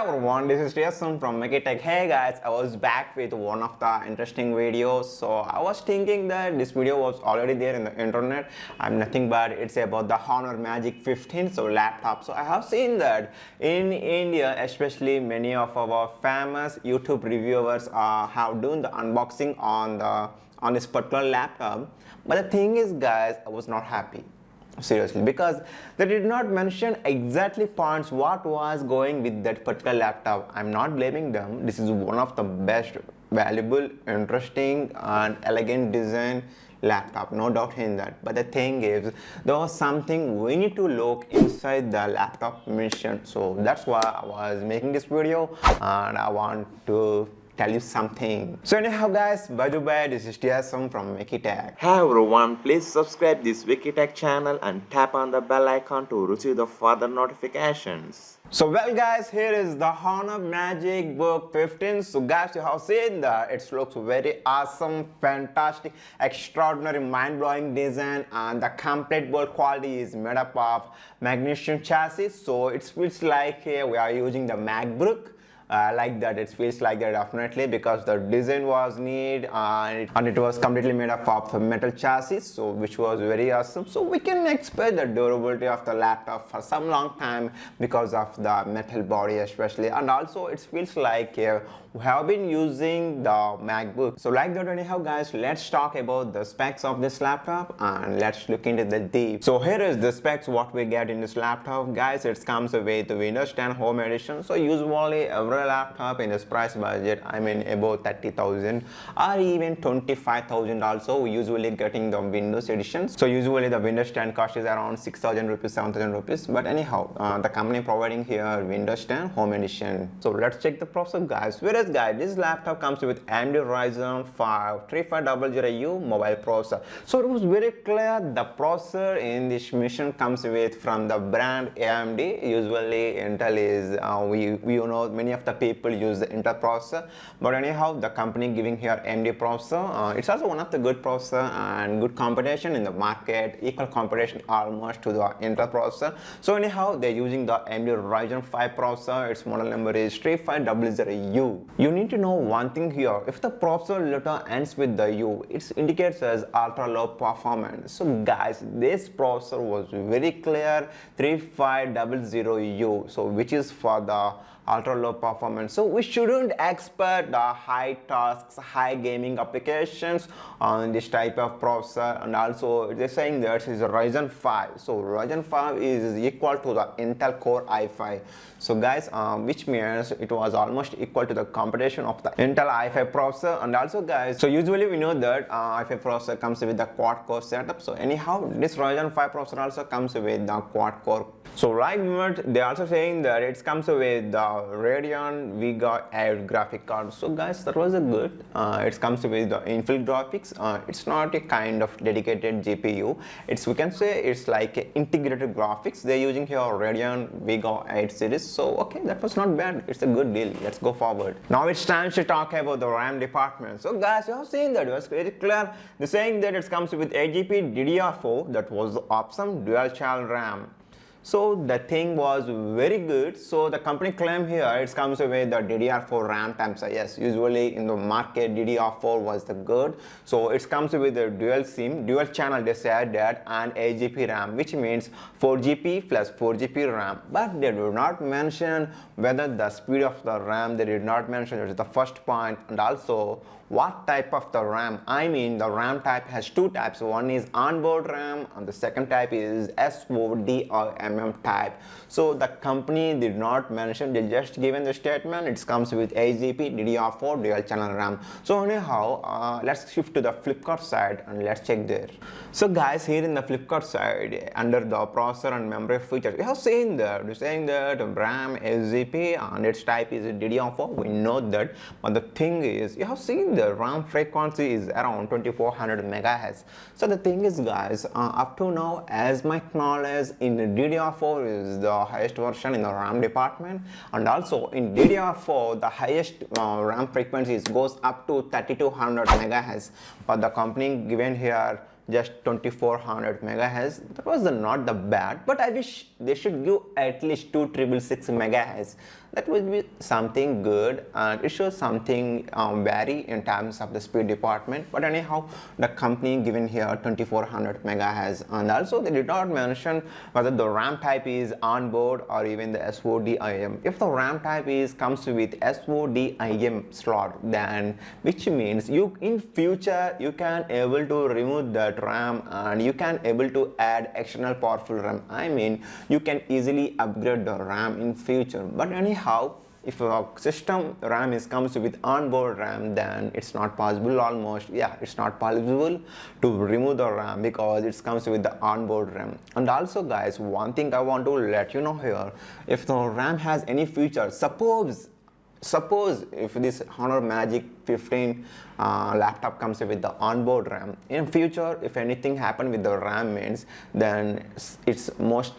everyone, this is Jason from MagicTech. Hey guys, I was back with one of the interesting videos. So I was thinking that this video was already there in the internet. I'm nothing but it's about the Honor Magic 15 laptop. So I have seen that in India, especially many of our famous YouTube reviewers have done the unboxing on this particular laptop. But the thing is, guys, I was not happy. Seriously, because they did not mention exactly points what was going with that particular laptop. I'm not blaming them. This is one of the best, valuable, interesting and elegant design laptop, no doubt in that. But the thing is, there was something we need to look inside the laptop mission. So that's why I was making this video and I want to tell you something. So anyhow guys, by the way, this is Jason from MagicTech. Hi everyone, please subscribe this WikiTech channel and tap on the bell icon to receive the further notifications. So well guys, here is the Honor MagicBook 15. So guys, you have seen that it looks very awesome, fantastic, extraordinary, mind-blowing design, and the complete build quality is made up of magnesium chassis. So it feels like we are using the MacBook. Like that, it feels like that definitely, because the design was neat and it was completely made up of metal chassis, so which was very awesome. So we can expect the durability of the laptop for some long time because of the metal body especially, and also it feels like we have been using the MacBook. So like that, anyhow guys, let's talk about the specs of this laptop and let's look into the deep. So here is the specs what we get in this laptop, guys. It comes with Windows 10 Home Edition. So usually every laptop in this price budget, I mean about 30,000 or even 25,000 also, we usually getting the Windows editions. So usually the Windows 10 cost is around 6,000 rupees, 7,000 rupees, but anyhow the company providing here Windows 10 Home Edition. So let's check the processor, guys. Whereas guys, this laptop comes with AMD Ryzen 5 3500U mobile processor. So it was very clear the processor in this mission comes with from the brand AMD. Usually Intel is we you know, many of the people use the Intel processor, but anyhow the company giving here AMD processor. It's also one of the good processor and good competition in the market, equal competition almost to the Intel processor. So anyhow they're using the AMD Ryzen 5 processor. Its model number is 3500U. You need to know one thing here. If the processor letter ends with the U, it indicates as ultra low performance. So guys, this processor was very clear 3500U, so which is for the ultra low performance. So we shouldn't expect the high tasks, high gaming applications on this type of processor. And also they're saying that is a Ryzen 5. So Ryzen 5 is equal to the Intel Core i5. So guys, which means it was almost equal to the competition of the Intel i5 processor. And also guys, so usually we know that i5 processor comes with the quad core setup. So anyhow this Ryzen 5 processor also comes with the quad core. So like what they also saying that it comes with the Radeon Vega 8 graphic card. So guys, that was a good. It comes with the infill graphics. It's not a kind of dedicated GPU. We can say it's like a integrated graphics. They're using here Radeon Vega 8 series. So okay, that was not bad. It's a good deal. Let's go forward. Now it's time to talk about the RAM department. So guys, you have seen that it was very clear. They're saying that it comes with 8GB DDR4. That was awesome. Dual channel RAM. So the thing was very good. So the company claim here it comes with the DDR4 RAM times. Yes, usually in the market DDR4 was the good. So it comes with the dual SIM, dual channel they said that, and 8GB RAM, which means 4GB plus 4GB RAM. But they do not mention whether the speed of the RAM, they did not mention. It is the first point. And also what type of the RAM. I mean the RAM type has two types. One is onboard RAM and the second type is SOD or MM type. So the company did not mention, they just given the statement it comes with 8GB DDR4 dual channel RAM. So anyhow let's shift to the Flipkart side and let's check there. So guys, here in the Flipkart side under the processor and memory features, we have seen that they're saying that RAM 8GB and its type is DDR4. We know that, but the thing is you have seen the RAM frequency is around 2400 megahertz. So the thing is guys, up to now as my knowledge in DDR4 is the highest version in the RAM department, and also in DDR4 the highest RAM frequency goes up to 3200 megahertz, but the company given here just 2400 megahertz. That was not the bad, but I wish they should give at least 2666 megahertz. that would be something good, and it shows something vary in terms of the speed department. But anyhow, the company given here 2400 megahertz, and also they did not mention whether the RAM type is onboard or even the SODIMM. If the RAM type is comes with SODIMM slot, then which means you in future you can able to remove that RAM and you can able to add external powerful RAM. I mean, you can easily upgrade the RAM in future. But anyhow, if a system RAM comes with onboard RAM, then it's not possible almost. Yeah, it's not possible to remove the RAM because it comes with the onboard RAM. And also guys, one thing I want to let you know here, if the RAM has any feature, suppose if this Honor Magic 15 laptop comes with the onboard RAM, in future if anything happen with the RAM means, then it's most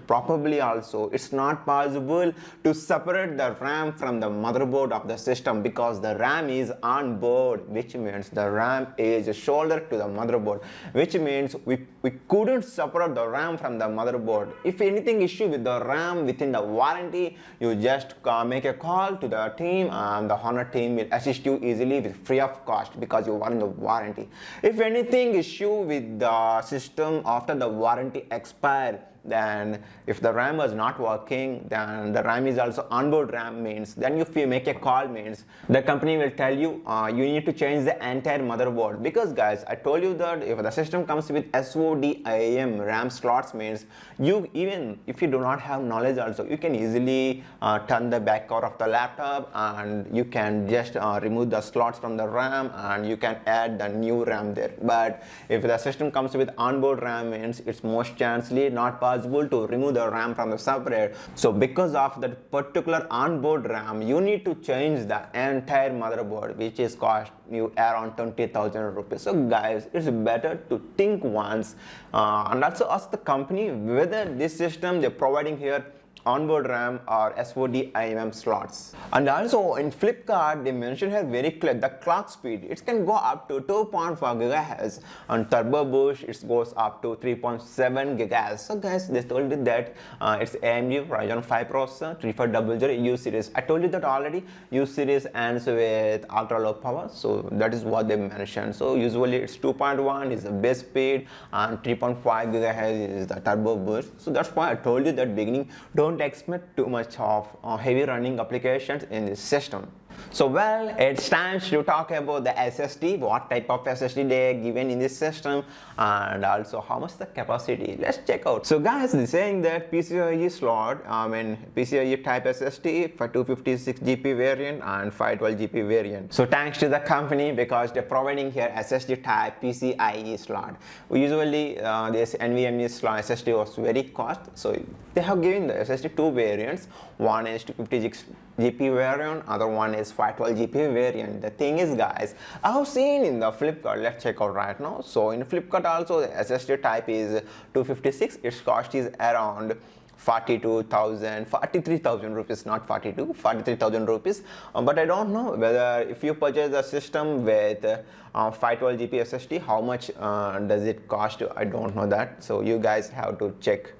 probably also it's not possible to separate the RAM from the motherboard of the system, because the RAM is on board, which means the RAM is shouldered to the motherboard, which means we couldn't separate the RAM from the motherboard. If anything issue with the RAM within the warranty, you just make a call to the team and the Honor team will assist you easily with free of cost, because you are in the warranty. If anything issue with the system after the warranty expire, then if the RAM was not working, then the RAM is also onboard RAM means, then if you make a call means, the company will tell you you need to change the entire motherboard. Because guys, I told you that if the system comes with SODIMM RAM slots means, you even if you do not have knowledge also, you can easily turn the back cover of the laptop and you can just remove the slots from the RAM and you can add the new RAM there. But if the system comes with onboard RAM means, it's most chancely not possible to remove the RAM from the separate. So because of that particular onboard RAM, you need to change the entire motherboard, which is cost you around 20,000 rupees. So guys, it's better to think once and also ask the company whether this system they're providing here onboard RAM or SODIMM slots. And also in Flipkart, they mentioned here very clear the clock speed. It can go up to 2.5 GHz, and turbo boost it goes up to 3.7 GHz. So guys, they told you that it's AMD Ryzen 5 processor 3500 U series. I told you that already. U series ends with ultra low power, so that is what they mentioned. So usually it's 2.1 is the base speed and 3.5 GHz is the turbo boost. So that's why I told you that beginning, don't expect too much of heavy running applications in this system. So well, it's time to talk about the SSD, what type of SSD they are given in this system, and also how much the capacity. Let's check out. So guys, they're saying that PCIe slot, PCIe type SSD for 256 GB variant and 512 GB variant. So thanks to the company, because they're providing here SSD type PCIe slot. Usually this NVMe slot SSD was very cost, so they have given the SSD two variants. One is 256 GB variant, other one is 512 GB variant. The thing is guys, I have seen in the Flipkart, let's check out right now. So in Flipkart also the SSD type is 256, its cost is around 43,000 rupees, not 43,000 rupees. But I don't know whether if you purchase a system with 512 GB SSD, how much does it cost? I don't know that. So you guys have to check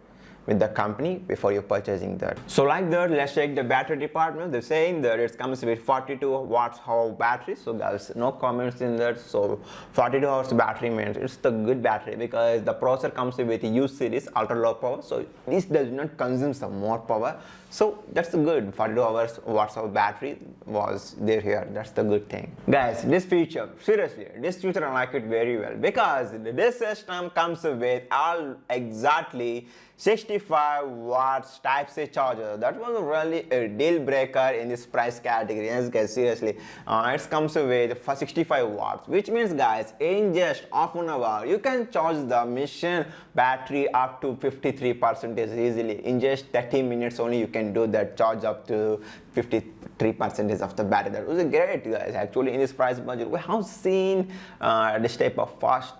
with the company before you're purchasing that. So like that, let's check the battery department. They're saying that it comes with 42 watts hour battery. So guys, no comments in that. So 42 hours battery means it's the good battery, because the processor comes with U series ultra low power, so this does not consume some more power. So that's the good 42 hours watts of battery was there here. That's the good thing. Guys, this feature, seriously, this feature I like it very well, because this system comes with all exactly 65 watts type C charger. That was really a deal breaker in this price category. Yes guys, seriously, it comes with 65 watts, which means guys, in just half an hour you can charge the machine battery up to 53% easily. In just 30 minutes only you can do that, charge up to 53% of the battery. That was great guys. Actually in this price budget we have seen this type of fast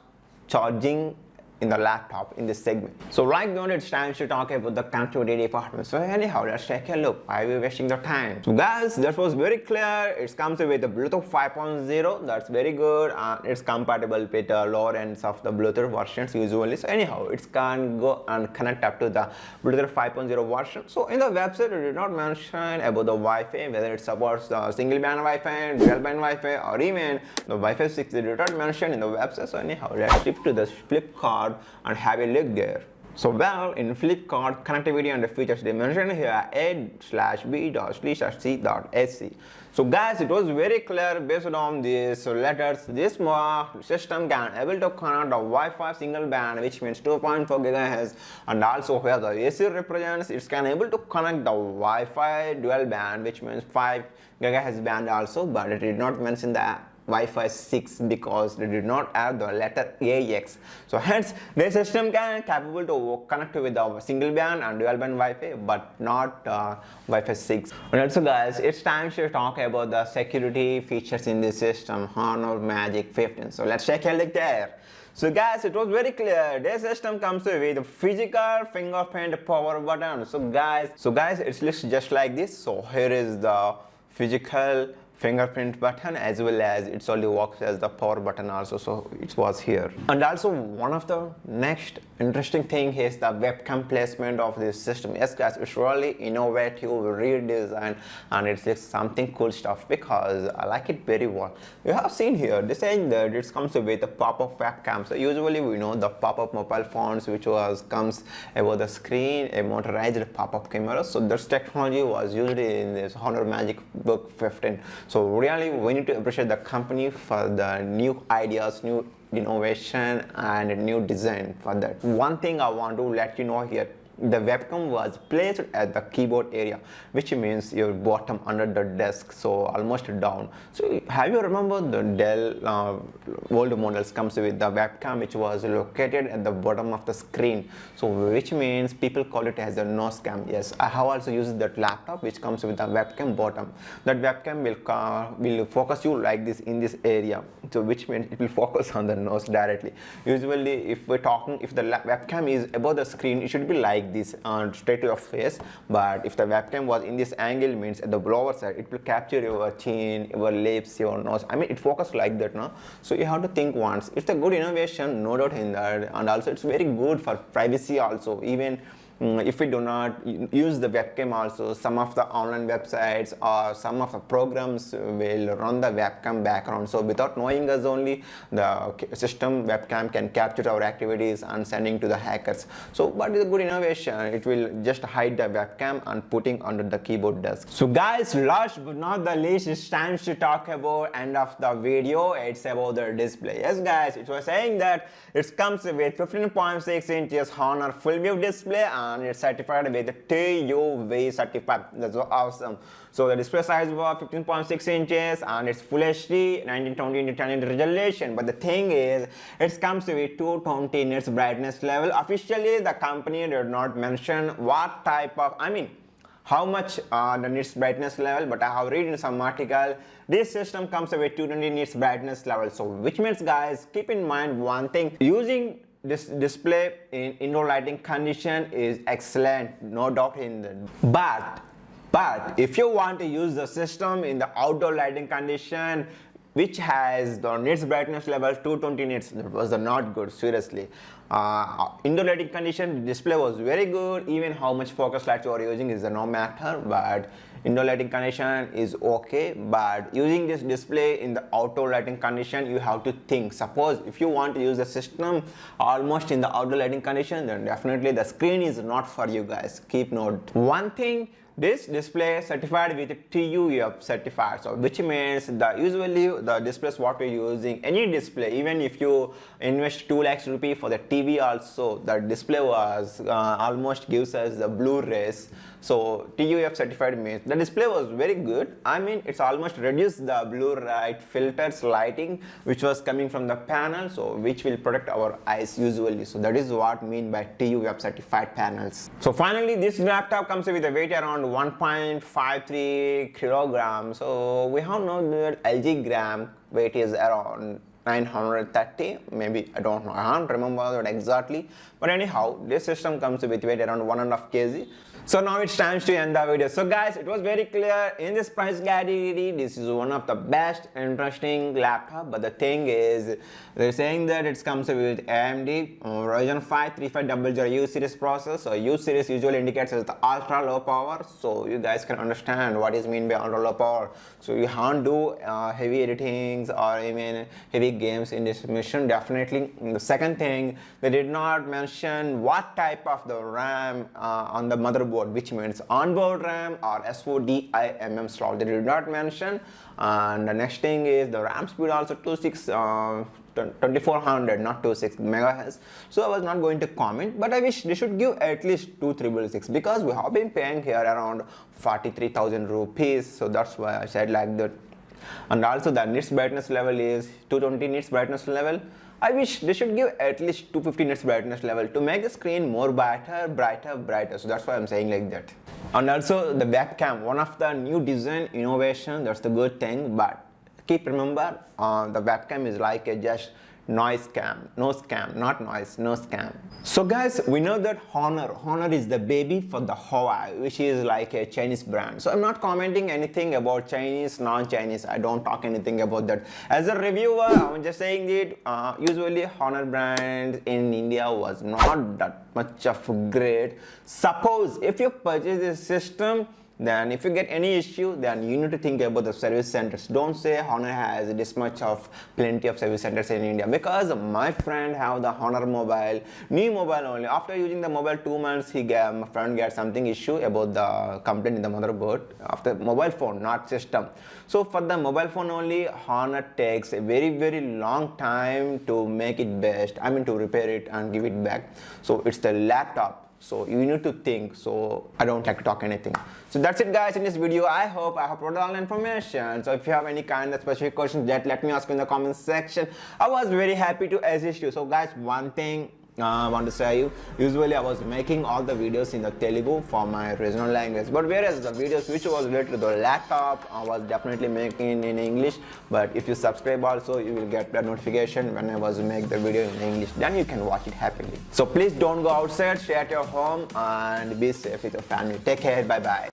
charging in the laptop in this segment. So like that, it's time to talk about the connectivity department. So anyhow, let's take a look. Why are we wasting the time? So guys, that was very clear. It comes with the Bluetooth 5.0. That's very good, and it's compatible with the lower ends of the Bluetooth versions usually. So anyhow, it can go and connect up to the Bluetooth 5.0 version. So in the website, it did not mention about the Wi-Fi, whether it supports the single band Wi-Fi, dual band Wi-Fi, or even the Wi-Fi 6. They did not mention in the website. So anyhow, let's flip to the Flipkart and have a look there. So well, in Flipkart, connectivity and the features they mentioned here a/b.c.ac. So guys, it was very clear based on these letters. This system can able to connect the Wi-Fi single band, which means 2.4 GHz, and also where the AC represents, it can able to connect the Wi-Fi dual band, which means 5 GHz band also, but it did not mention that Wi-Fi 6 because they did not have the letter AX. So hence, the system can capable to connect with the single band and dual band Wi-Fi, but not Wi-Fi 6. And also guys, it's time to talk about the security features in this system, Honor Magic 15. So let's take a look there. So guys, it was very clear. This system comes with a physical fingerprint power button. So guys, it looks just like this. So here is the physical fingerprint button, as well as it only works as the power button also, so it was here. And also one of the next interesting thing is the webcam placement of this system. Yes guys, it's really innovative, redesigned, and it's something cool stuff because I like it very well. You have seen here, they saying that it comes with a pop-up webcam. So usually we know the pop-up mobile phones which comes above the screen, a motorized pop-up camera. So this technology was used in this Honor MagicBook 15. So really, we need to appreciate the company for the new ideas, new innovation, and new design for that. One thing I want to let you know here, the webcam was placed at the keyboard area, which means your bottom under the desk, so almost down. So have you remember the Dell old models comes with the webcam which was located at the bottom of the screen, so which means people call it as a nose cam. Yes, I have also used that laptop which comes with the webcam bottom. That webcam will focus you like this in this area, so which means it will focus on the nose directly. Usually if we're talking, if the webcam is above the screen, it should be like this straight to your face, but if the webcam was in this angle, means at the lower side, it will capture your chin, your lips, your nose. I mean, it focuses like that, no? So you have to think once. It's a good innovation, no doubt in that, and also it's very good for privacy also. Even if we do not use the webcam also, some of the online websites or some of the programs will run the webcam background. So without knowing us only, the system webcam can capture our activities and sending to the hackers. So but it's a good innovation. It will just hide the webcam and putting under the keyboard desk. So guys, last but not the least, it's time to talk about end of the video. It's about the display. Yes guys, it was saying that it comes with 15.6 inches Honor full view display, and it's certified with TUV certified. That's awesome. So the display size was 15.6 inches and it's full HD 1920x1080 resolution. But the thing is, it comes with 220 nits brightness level. Officially, the company did not mention what type of, how much the nits brightness level, but I have read in some article this system comes with 220 nits brightness level. So which means guys, keep in mind one thing, using this display in indoor lighting condition is excellent, no doubt in that. But if you want to use the system in the outdoor lighting condition, which has the nits brightness level 220 nits, that was not good, seriously. Indoor lighting condition, the display was very good. Even how much focus lights you are using is no matter, but indoor lighting condition is okay. But using this display in the outdoor lighting condition, you have to think. Suppose if you want to use the system almost in the outdoor lighting condition, then definitely the screen is not for you guys. Keep note. One thing, this display certified with TUF certified, so which means that usually the displays what we're using, any display, even if you invest 2 lakhs rupee for the TV also, the display was almost gives us the Blu-rays. So TUF certified means the display was very good. It's almost reduced the blue light filters lighting which was coming from the panel, so which will protect our eyes usually. So that is what mean by TUF certified panels. So finally, this laptop comes with a weight around 1.53 kilograms. So we have known that LG gram weight is around 930, maybe, I don't know, I can't remember that exactly, but anyhow, this system comes with weight around 1.5 kg. So now it's time to end the video. So guys, it was very clear in this price category, this is one of the best interesting laptop, but the thing is, they're saying that it comes with AMD Ryzen 5 3500U series processor. So U series usually indicates as the ultra low power, so you guys can understand what is mean by ultra low power. So you can't do heavy editings or even heavy games in this machine, definitely. And the second thing, they did not mention what type of the RAM on the motherboard, which means onboard RAM or SODIMM slot, they did not mention. And the next thing is the RAM speed also 2400, not 26 megahertz. So I was not going to comment, but I wish they should give at least 2666 because we have been paying here around 43,000 rupees. So that's why I said like that. And also the nits brightness level is 220 nits brightness level. I wish they should give at least 250 nits brightness level to make the screen more brighter. So that's why I'm saying like that. And also the webcam, one of the new design innovation, that's the good thing, but keep remember the webcam is like a just noise cam, no scam, not noise, no scam. So guys, we know that Honor is the baby for the Huawei, which is like a Chinese brand. So I'm not commenting anything about Chinese, non-Chinese. I don't talk anything about that. As a reviewer, I'm just saying that usually Honor brand in India was not that much of great. Suppose if you purchase this system, then if you get any issue, then you need to think about the service centers. Don't say Honor has this much of plenty of service centers in India, because my friend have the Honor mobile, new mobile only. After using the mobile 2 months, my friend got something issue about the complaint in the motherboard after mobile phone, not system. So for the mobile phone only, Honor takes a very long time to make it best. I mean to repair it and give it back. So it's the laptop. So you need to think, so I don't like to talk anything. So that's it guys in this video. I hope provided all the information. So if you have any kind of specific questions, that let me ask in the comment section. I was very happy to assist you. So guys, one thing I want to say you, usually I was making all the videos in the Telugu for my regional language, but whereas the videos which was related to the laptop I was definitely making in English. But if you subscribe also, you will get the notification when I was make the video in English, then you can watch it happily. So please don't go outside, stay at your home and be safe with your family. Take care, bye bye.